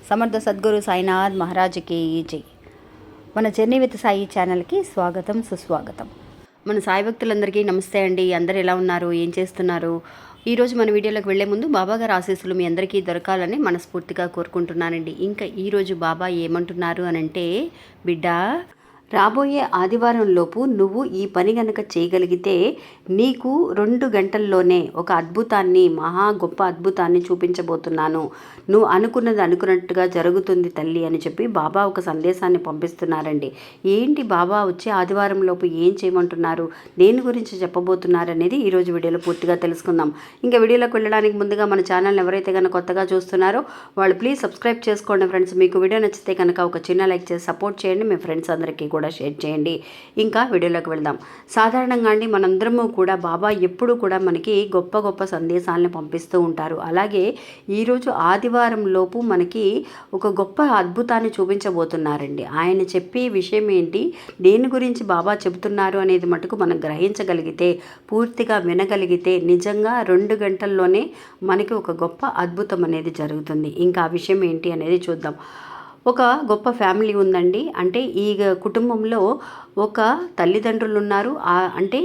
సమర్థ సద్గురు సాయినాథ్ మహారాజ్కి జై. మన జర్నీ విత్ సాయి ఛానల్కి స్వాగతం, సుస్వాగతం. మన సాయి భక్తులందరికీ నమస్తే అండి. అందరు ఎలా ఉన్నారు, ఏం చేస్తున్నారు? ఈరోజు మన వీడియోలోకి వెళ్లే ముందు బాబా గారి ఆశీస్సులు మీ అందరికీ దొరకాలని మనస్ఫూర్తిగా కోరుకుంటున్నానండి. ఇంకా ఈరోజు బాబా ఏమంటున్నారు అనంటే, బిడ్డ, రాబోయే ఆదివారంలోపు నువ్వు ఈ పని గనక చేయగలిగితే నీకు 2 గంటల్లోనే ఒక అద్భుతాన్ని, మహా గొప్ప అద్భుతాన్ని చూపించబోతున్నాను. నువ్వు అనుకున్నది అనుకున్నట్టుగా జరుగుతుంది తల్లి అని చెప్పి బాబా ఒక సందేశాన్ని పంపిస్తున్నారండి. ఏంటి బాబా వచ్చే ఆదివారంలోపు ఏం చేయమంటున్నారు, దేని గురించి చెప్పబోతున్నారు అనేది ఈరోజు వీడియోలో పూర్తిగా తెలుసుకుందాం. ఇంకా వీడియోలోకి వెళ్ళడానికి ముందుగా మన ఛానల్ని ఎవరైతే కనుక కొత్తగా చూస్తున్నారో వాళ్ళు ప్లీజ్ సబ్స్క్రైబ్ చేసుకోండి ఫ్రెండ్స్. మీకు వీడియో నచ్చితే కనుక ఒక చిన్న లైక్ చేసి సపోర్ట్ చేయండి. మీ ఫ్రెండ్స్ అందరికీ కూడా షేర్ చేయండి. ఇంకా వీడియోలోకి వెళ్దాం. సాధారణంగా అండి మనందరము కూడా బాబా ఎప్పుడు కూడా మనకి గొప్ప గొప్ప సందేశాలను పంపిస్తూ ఉంటారు. అలాగే ఈరోజు ఆదివారం లోపు మనకి ఒక గొప్ప అద్భుతాన్ని చూపించబోతున్నారండి. ఆయన చెప్పే విషయం ఏంటి, దేని గురించి బాబా చెబుతున్నారు అనేది మటుకు మనం గ్రహించగలిగితే, పూర్తిగా వినగలిగితే నిజంగా 2 గంటల్లోనే మనకి ఒక గొప్ప అద్భుతం అనేది జరుగుతుంది. ఇంకా ఆ విషయం ఏంటి అనేది చూద్దాం. ఒక గొప్ప ఫ్యామిలీ ఉందండి. అంటే ఈ కుటుంబంలో ఒక తల్లిదండ్రులు ఉన్నారు. అంటే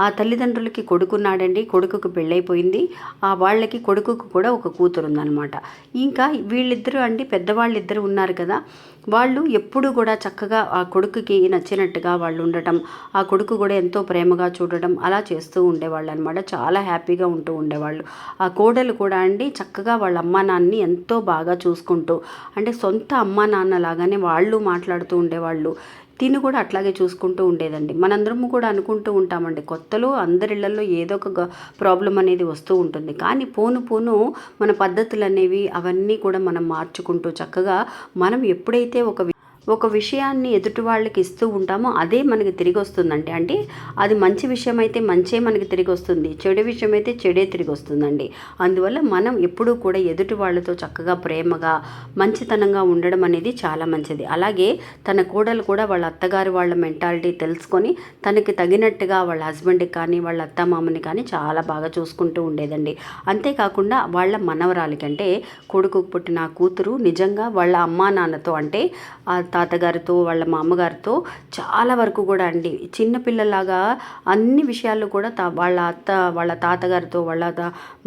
ఆ తల్లిదండ్రులకి కొడుకున్నాడండి. కొడుకుకు పెళ్ళైపోయింది. వాళ్ళకి కొడుకుకు కూడా ఒక కూతురు ఉందన్నమాట. ఇంకా వీళ్ళిద్దరూ అండి పెద్దవాళ్ళిద్దరు ఉన్నారు కదా, వాళ్ళు ఎప్పుడు కూడా చక్కగా ఆ కొడుకుకి నచ్చినట్టుగా వాళ్ళు ఉండటం, ఆ కొడుకు కూడా ఎంతో ప్రేమగా చూడడం అలా చేస్తూ ఉండేవాళ్ళు అనమాట. చాలా హ్యాపీగా ఉంటూ ఉండేవాళ్ళు. ఆ కోడలు కూడా అండి చక్కగా వాళ్ళ అమ్మా నాన్నని ఎంతో బాగా చూసుకుంటూ, అంటే సొంత అమ్మా నాన్న లాగానే వాళ్ళు మాట్లాడుతూ ఉండేవాళ్ళు. తిని కూడా అట్లాగే చూసుకుంటూ ఉండేదండి. మనందరము కూడా అనుకుంటూ ఉంటామండి, కొత్తలో అందరిళ్లలో ఏదో ఒక ప్రాబ్లం అనేది వస్తూ ఉంటుంది. కానీ పోను పోను మన పద్ధతులు అనేవి అవన్నీ కూడా మనం మార్చుకుంటూ చక్కగా మనం ఎప్పుడైతే ఒక విషయాన్ని ఎదుటి వాళ్ళకి ఇస్తూ ఉంటామో అదే మనకి తిరిగి వస్తుందండి. అంటే అది మంచి విషయం అయితే మంచే మనకి తిరిగి వస్తుంది, చెడు విషయం అయితే చెడే తిరిగి వస్తుందండి. అందువల్ల మనం ఎప్పుడూ కూడా ఎదుటి వాళ్ళతో చక్కగా ప్రేమగా మంచితనంగా ఉండడం అనేది చాలా మంచిది. అలాగే తన కోడలు కూడా వాళ్ళ అత్తగారి వాళ్ళ మెంటాలిటీ తెలుసుకొని తనకి తగినట్టుగా వాళ్ళ హస్బెండ్కి కానీ వాళ్ళ అత్తమామని కానీ చాలా బాగా చూసుకుంటూ ఉండేదండి. అంతేకాకుండా వాళ్ళ మనవరాలికి, అంటే కొడుకు పుట్టిన కూతురు నిజంగా వాళ్ళ అమ్మా నాన్నతో, అంటే తాతగారితో వాళ్ళ మామగారితో చాలా వరకు కూడా అండి చిన్నపిల్లలాగా అన్ని విషయాల్లో కూడా వాళ్ళ తాతగారితో వాళ్ళ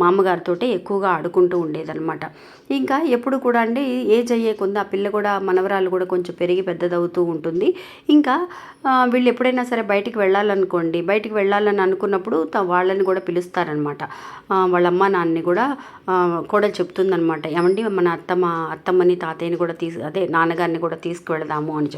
మామగారితో ఎక్కువగా ఆడుకుంటూ ఉండేదన్నమాట. ఇంకా ఎప్పుడు కూడా అండి ఏజ్ అయ్యే కొంత ఆ పిల్ల కూడా, మనవరాలు కూడా కొంచెం పెరిగి పెద్దదవుతూ ఉంటుంది. ఇంకా వీళ్ళు ఎప్పుడైనా సరే బయటికి వెళ్ళాలనుకోండి, బయటికి వెళ్ళాలని అనుకున్నప్పుడు వాళ్ళని కూడా పిలుస్తారనమాట. వాళ్ళ అమ్మ నాన్నని కూడా కోడలు చెప్తుందనమాట, ఏమండి మన అత్తమ్మని తాతయ్యని కూడా నాన్నగారిని కూడా తీసుకువెళదాము అని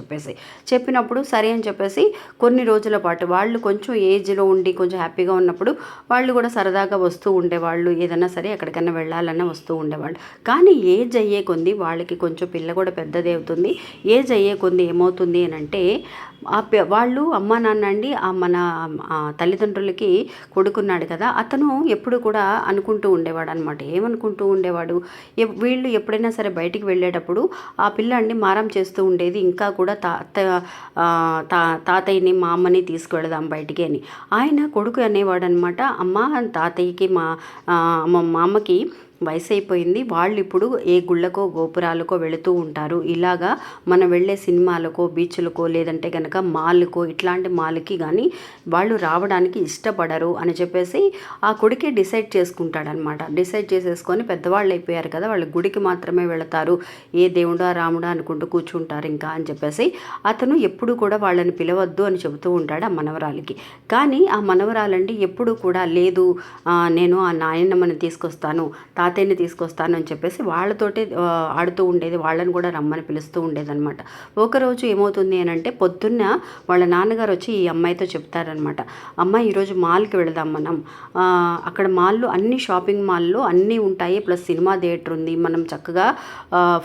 చెప్పినప్పుడు సరే అని చెప్పేసి కొన్ని రోజుల పాటు వాళ్ళు కొంచెం ఏజ్లో ఉండి కొంచెం హ్యాపీగా ఉన్నప్పుడు వాళ్ళు కూడా సరదాగా వస్తూ ఉండేవాళ్ళు. ఏదైనా సరే ఎక్కడికైనా వెళ్ళాలన్నా వస్తూ ఉండేవాళ్ళు. కానీ ఏజ్ అయ్యే కొంది వాళ్ళకి కొంచెం పిల్ల కూడా పెద్దదే అవుతుంది. ఏజ్ అయ్యే కొంది ఏమవుతుంది అని అంటే వాళ్ళు అమ్మా నాన్న అండి మన తల్లిదండ్రులకి కొడుకున్నాడు కదా, అతను ఎప్పుడు కూడా అనుకుంటూ ఉండేవాడు అనమాట. ఏమనుకుంటూ ఉండేవాడు, వీళ్ళు ఎప్పుడైనా సరే బయటికి వెళ్ళేటప్పుడు ఆ పిల్ల అండి మారం చేస్తూ ఉండేది, ఇంకా కూడా తాతయ్యని మా అమ్మని తీసుకువెళదాం బయటికి అని. ఆయన కొడుకు అనేవాడు అనమాట, అమ్మ తాతయ్యకి మా అమ్మకి వయసు అయిపోయింది, వాళ్ళు ఇప్పుడు ఏ గుళ్ళకో గోపురాలకో వెళుతూ ఉంటారు, ఇలాగా మనం వెళ్ళే సినిమాలకో బీచ్లకో లేదంటే కనుక మాల్కో ఇట్లాంటి మాల్కి కానీ వాళ్ళు రావడానికి ఇష్టపడరు అని చెప్పేసి ఆ కొడుకే డిసైడ్ చేసుకుంటాడనమాట. డిసైడ్ చేసేసుకొని పెద్దవాళ్ళు అయిపోయారు కదా, వాళ్ళు గుడికి మాత్రమే వెళతారు, ఏ దేవుడా రాముడా అనుకుంటూ కూర్చుంటారు ఇంకా అని చెప్పేసి అతను ఎప్పుడు కూడా వాళ్ళని పిలవద్దు అని చెబుతూ ఉంటాడు ఆ మనవరాలికి. కానీ ఆ మనవరాలండి ఎప్పుడు కూడా లేదు, నేను ఆ నాయనమ్మని తీసుకొస్తాను, తాతయ్యని తీసుకొస్తాను అని చెప్పేసి వాళ్ళతోటే ఆడుతూ ఉండేది. వాళ్ళని కూడా రమ్మని పిలుస్తూ ఉండేదన్నమాట. ఒకరోజు ఏమవుతుంది అని అంటే పొద్దున్న వాళ్ళ నాన్నగారు వచ్చి ఈ అమ్మాయితో చెప్తారనమాట, అమ్మ ఈరోజు మాల్కి వెళదాం మనం, అక్కడ మాల్లో అన్ని షాపింగ్ మాల్లో అన్నీ ఉంటాయి, ప్లస్ సినిమా థియేటర్ ఉంది, మనం చక్కగా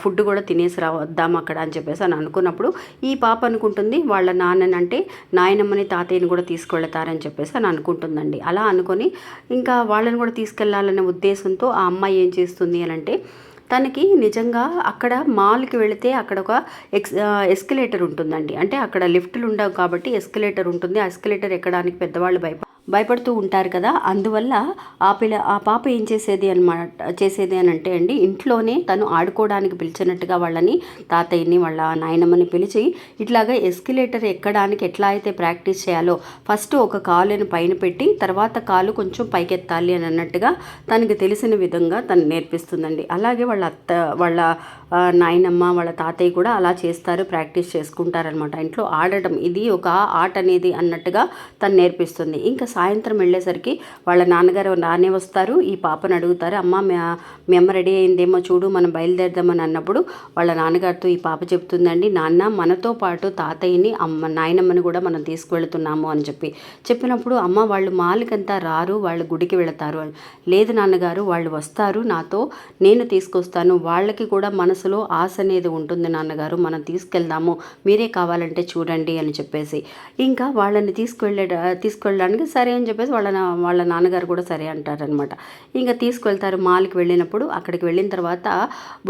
ఫుడ్ కూడా తినేసి వద్దాం అక్కడ అని చెప్పేసి అని అనుకున్నప్పుడు ఈ పాప అనుకుంటుంది వాళ్ళ నాన్ననంటే నాయనమ్మని తాతయ్యని కూడా తీసుకువెళతారని చెప్పేసి అని అనుకుంటుందండి. అలా అనుకొని ఇంకా వాళ్ళని కూడా తీసుకెళ్లాలనే ఉద్దేశంతో ఆ అమ్మాయి ఏం చేస్తుంది అని అంటే, తనకి నిజంగా అక్కడ మాల్కి వెళితే అక్కడ ఒక ఎస్కలేటర్ ఉంటుందండి. అంటే అక్కడ లిఫ్ట్లు ఉండవు కాబట్టి ఎస్కలేటర్ ఉంటుంది. ఆ ఎస్కలేటర్ ఎక్కడానికి పెద్దవాళ్ళు భయపడుతూ ఉంటారు కదా. అందువల్ల ఆ పాప ఏం చేసేది అని అంటే అండి, ఇంట్లోనే తను ఆడుకోవడానికి పిలిచినట్టుగా వాళ్ళని, తాతయ్యని వాళ్ళ నాయనమ్మని పిలిచి ఇట్లాగా ఎస్కలేటర్ ఎక్కడానికి ఎట్లా అయితే ప్రాక్టీస్ చేయాలో ఫస్ట్ ఒక కాలుని పైన పెట్టి తర్వాత కాలు కొంచెం పైకెత్తాలి అని అన్నట్టుగా తనకి తెలిసిన విధంగా తను నేర్పిస్తుందండి. అలాగే వాళ్ళ నాయనమ్మ వాళ్ళ తాతయ్య కూడా అలా చేస్తారు, ప్రాక్టీస్ చేసుకుంటారనమాట. ఇంట్లో ఆడటం ఇది ఒక ఆట అనేది అన్నట్టుగా తను నేర్పిస్తుంది. ఇంకా సాయంత్రం వెళ్ళేసరికి వాళ్ళ నాన్నగారు రానే వస్తారు. ఈ పాపను అడుగుతారు, అమ్మ మీ అమ్మ రెడీ అయిందేమో చూడు, మనం బయలుదేరదామని అన్నప్పుడు వాళ్ళ నాన్నగారితో ఈ పాప చెప్తుందండి, నాన్న మనతో పాటు తాతయ్యని నాయనమ్మని కూడా మనం తీసుకువెళ్తున్నాము అని చెప్పినప్పుడు, అమ్మ వాళ్ళు మాలికంతా రారు, వాళ్ళు గుడికి వెళతారు. లేదు నాన్నగారు, వాళ్ళు వస్తారు, నాతో నేను తీసుకొస్తాను, వాళ్ళకి కూడా మనసులో ఆశ అనేది ఉంటుంది నాన్నగారు, మనం తీసుకెళ్దాము, మీరే కావాలంటే చూడండి అని చెప్పేసి ఇంకా వాళ్ళని తీసుకెళ్ళడానికి సరే అని చెప్పేసి వాళ్ళ నాన్నగారు కూడా సరే అంటారనమాట. ఇంకా తీసుకెళ్తారు. మాల్కి వెళ్ళినప్పుడు అక్కడికి వెళ్ళిన తర్వాత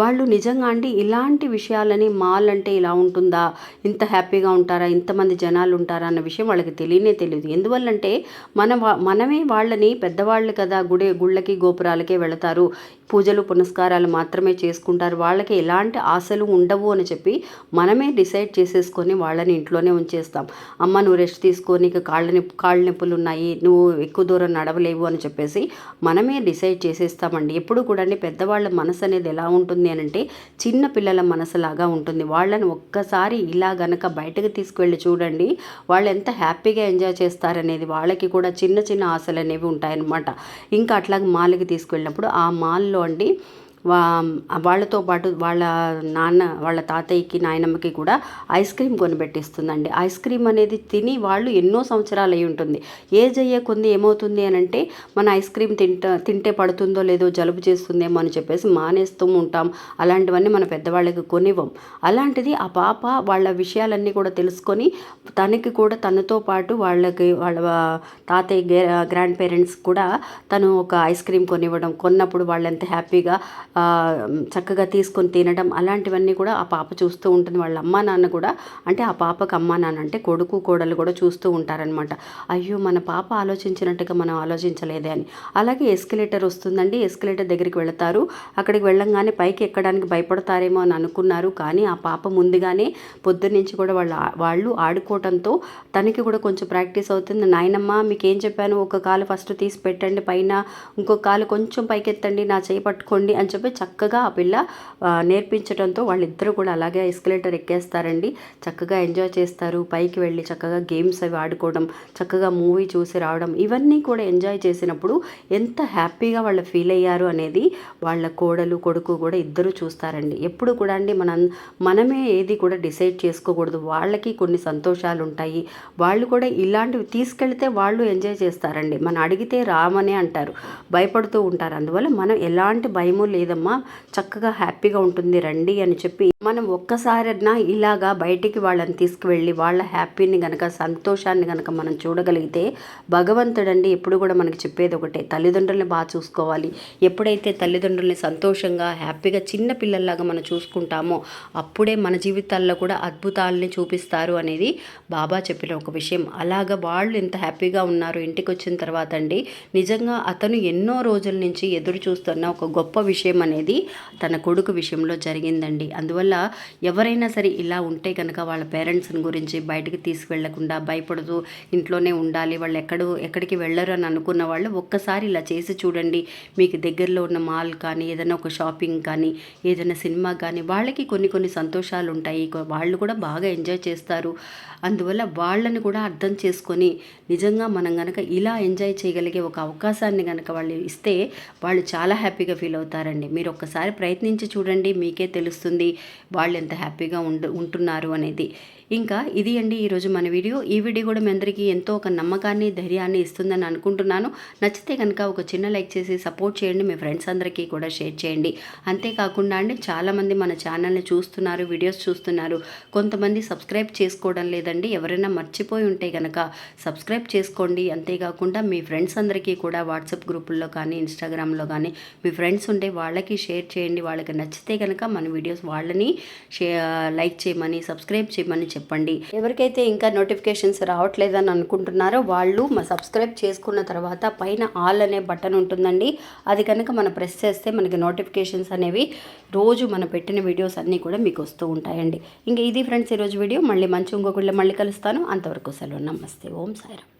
వాళ్ళు నిజంగా అండి ఇలాంటి విషయాలని, మాల్ అంటే ఇలా ఉంటుందా, ఇంత హ్యాపీగా ఉంటారా, ఇంతమంది జనాలు ఉంటారా అన్న విషయం వాళ్ళకి తెలియదు. ఎందువల్లంటే మనమే వాళ్ళని, పెద్దవాళ్ళు కదా, గుళ్ళకి గోపురాలకే వెళతారు, పూజలు పునస్కారాలు మాత్రమే చేసుకుంటారు, వాళ్ళకి ఎలాంటి ఆశలు ఉండవు అని చెప్పి మనమే డిసైడ్ చేసేసుకొని వాళ్ళని ఇంట్లోనే ఉంచేస్తాం. అమ్మ నువ్వు రెస్ట్ తీసుకో, నీకు కాళ్ళ నొప్పులు ఉన్నాయి, నువ్వు ఎక్కువ దూరం నడవలేవు అని చెప్పేసి మనమే డిసైడ్ చేసేస్తామండి. ఎప్పుడు కూడా పెద్దవాళ్ళ మనసు అనేది ఎలా ఉంటుంది అని అంటే చిన్న పిల్లల మనసులాగా ఉంటుంది. వాళ్ళని ఒక్కసారి ఇలా గనక బయటకు తీసుకువెళ్ళి చూడండి, వాళ్ళు ఎంత హ్యాపీగా ఎంజాయ్ చేస్తారనేది. వాళ్ళకి కూడా చిన్న చిన్న ఆశలు అనేవి ఉంటాయన్నమాట. ఇంకా అట్లాగే మాల్కి తీసుకువెళ్ళినప్పుడు ఆ మాల్లో అండి వాళ్ళతో పాటు వాళ్ళ తాతయ్యకి నాయనమ్మకి కూడా ఐస్ క్రీమ్ కొనిపెట్టిస్తుందండి. ఐస్ క్రీమ్ అనేది తిని వాళ్ళు ఎన్నో సంవత్సరాలు అయి ఉంటుంది. ఏజ్ అయ్యే కొద్ది ఏమవుతుంది అని అంటే మన ఐస్ క్రీమ్ తింటే పడుతుందో లేదో, జలుబు చేస్తుందేమో అని చెప్పేసి మానేస్తూ ఉంటాం. అలాంటివన్నీ మన పెద్దవాళ్ళకి కొనివ్వం. అలాంటిది ఆ పాప వాళ్ళ విషయాలన్నీ కూడా తెలుసుకొని తనకి కూడా తనతో పాటు వాళ్ళ తాతయ్య గ్రాండ్ పేరెంట్స్ కూడా తను ఒక ఐస్ క్రీమ్ కొన్నప్పుడు వాళ్ళు ఎంత హ్యాపీగా చక్కగా తీసుకొని తినడం, అలాంటివన్నీ కూడా ఆ పాప చూస్తూ ఉంటుంది. వాళ్ళ అమ్మా నాన్న కూడా, అంటే ఆ పాపకు అమ్మా నాన్న అంటే కొడుకు కోడలు కూడా చూస్తూ ఉంటారనమాట. అయ్యో మన పాప ఆలోచించినట్టుగా మనం ఆలోచించలేదే అని. అలాగే ఎస్కలేటర్ వస్తుందండి. ఎస్కలేటర్ దగ్గరికి వెళతారు. అక్కడికి వెళ్ళంగానే పైకి ఎక్కడానికి భయపడతారేమో అని అనుకున్నారు. కానీ ఆ పాప ముందుగానే పొద్దున్నుంచి కూడా వాళ్ళు ఆడుకోవడంతో తనకి కూడా కొంచెం ప్రాక్టీస్ అవుతుంది. నాయనమ్మ మీకేం చెప్పాను, ఒక కాలు ఫస్ట్ తీసి పెట్టండి పైన, ఇంకొక కాలు కొంచెం పైకెత్తండి, నా చేయి పట్టుకోండి అని చెప్పి చక్కగా ఆ పిల్ల నేర్పించడంతో వాళ్ళిద్దరూ కూడా అలాగే ఎస్కలేటర్ ఎక్కేస్తారండి. చక్కగా ఎంజాయ్ చేస్తారు. పైకి వెళ్ళి చక్కగా గేమ్స్ అవి ఆడుకోవడం, చక్కగా మూవీ చూసి రావడం, ఇవన్నీ కూడా ఎంజాయ్ చేసినప్పుడు ఎంత హ్యాపీగా వాళ్ళు ఫీల్ అయ్యారు అనేది వాళ్ళ కోడలు కొడుకు కూడా ఇద్దరు చూస్తారండి. ఎప్పుడు కూడా అండి మనమే ఏది కూడా డిసైడ్ చేసుకోకూడదు. వాళ్ళకి కొన్ని సంతోషాలు ఉంటాయి. వాళ్ళు కూడా ఇలాంటివి తీసుకెళ్తే వాళ్ళు ఎంజాయ్ చేస్తారండి. మనం అడిగితే రామనే అంటారు, భయపడుతూ ఉంటారు. అందువల్ల మనం ఎలాంటి భయము లేదమ్మా, చక్కగా హ్యాపీగా ఉంటుంది రండి అని చెప్పి మనం ఒక్కసారైనా ఇలాగా బయటికి వాళ్ళని తీసుకువెళ్ళి వాళ్ళ హ్యాపీని గనక, సంతోషాన్ని గనక మనం చూడగలిగితే, భగవంతుడండి ఎప్పుడు కూడా మనకి చెప్పేది ఒకటే, తల్లిదండ్రుల్ని బాగా చూసుకోవాలి. ఎప్పుడైతే తల్లిదండ్రుల్ని సంతోషంగా హ్యాపీగా చిన్న పిల్లల్లాగా మనం చూసుకుంటామో అప్పుడే మన జీవితాల్లో కూడా అద్భుతాలని చూపిస్తారు అనేది బాబా చెప్పిన ఒక విషయం. అలాగా వాళ్ళు ఎంత హ్యాపీగా ఉన్నారు ఇంటికి వచ్చిన తర్వాత అండి. నిజంగా అతను ఎన్నో రోజుల నుంచి ఎదురు చూస్తున్న ఒక గొప్ప విషయం అనేది తన కొడుకు విషయంలో జరిగిందండి. అందువల్ల ఎవరైనా సరే ఇలా ఉంటే కనుక వాళ్ళ పేరెంట్స్ని గురించి బయటికి తీసుకువెళ్లకుండా భయపడుతూ ఇంట్లోనే ఉండాలి, వాళ్ళు ఎక్కడికి వెళ్ళరు అని అనుకున్న వాళ్ళు ఒక్కసారి ఇలా చేసి చూడండి. మీకు దగ్గరలో ఉన్న మాల్ కానీ, ఏదైనా ఒక షాపింగ్ కానీ, ఏదైనా సినిమా కానీ, వాళ్ళకి కొన్ని సంతోషాలు ఉంటాయి, వాళ్ళు కూడా బాగా ఎంజాయ్ చేస్తారు. అందువల్ల వాళ్ళని కూడా అర్థం చేసుకొని నిజంగా మనం కనుక ఇలా ఎంజాయ్ చేయగలిగే ఒక అవకాశాన్ని కనుక వాళ్ళు ఇస్తే వాళ్ళు చాలా హ్యాపీగా ఫీల్ అవుతారండి. మీరు ఒక్కసారి ప్రయత్నించి చూడండి, మీకే తెలుస్తుంది వాళ్ళు ఎంత హ్యాపీగా ఉంటున్నారు అనేది. ఇంకా ఇది అండి ఈరోజు మన వీడియో. ఈ వీడియో కూడా మీ అందరికీ ఎంతో ఒక నమ్మకాన్ని, ధైర్యాన్ని ఇస్తుందని అనుకుంటున్నాను. నచ్చితే కనుక ఒక చిన్న లైక్ చేసి సపోర్ట్ చేయండి. మీ ఫ్రెండ్స్ అందరికీ కూడా షేర్ చేయండి. అంతేకాకుండా అండి చాలామంది మన ఛానల్ని చూస్తున్నారు, వీడియోస్ చూస్తున్నారు, కొంతమంది సబ్స్క్రైబ్ చేసుకోవడం లేదండి. ఎవరైనా మర్చిపోయి ఉంటే కనుక సబ్స్క్రైబ్ చేసుకోండి. అంతేకాకుండా మీ ఫ్రెండ్స్ అందరికీ కూడా వాట్సాప్ గ్రూపుల్లో కానీ, ఇన్స్టాగ్రామ్లో కానీ మీ ఫ్రెండ్స్ ఉంటే వాళ్ళకి షేర్ చేయండి. వాళ్ళకి నచ్చితే కనుక మన వీడియోస్ వాళ్ళని లైక్ చేయమని, సబ్స్క్రైబ్ చేయమని చెప్పండి. ఎవరికైతే ఇంకా నోటిఫికేషన్స్ రావట్లేదని అనుకుంటున్నారో వాళ్ళు సబ్స్క్రైబ్ చేసుకున్న తర్వాత పైన ఆల్ అనే బటన్ ఉంటుందండి. అది కనుక మనం ప్రెస్ చేస్తే మనకి నోటిఫికేషన్స్ అనేవి రోజు మనం పెట్టిన వీడియోస్ అన్నీ కూడా మీకు వస్తూ ఉంటాయండి. ఇంకా ఇది ఫ్రెండ్స్ ఈరోజు వీడియో. మళ్ళీ మంచి ఇంకొకళ్ళు మళ్ళీ కలుస్తాను. అంతవరకు సెలవు. నమస్తే. ఓం సాయిరామ్.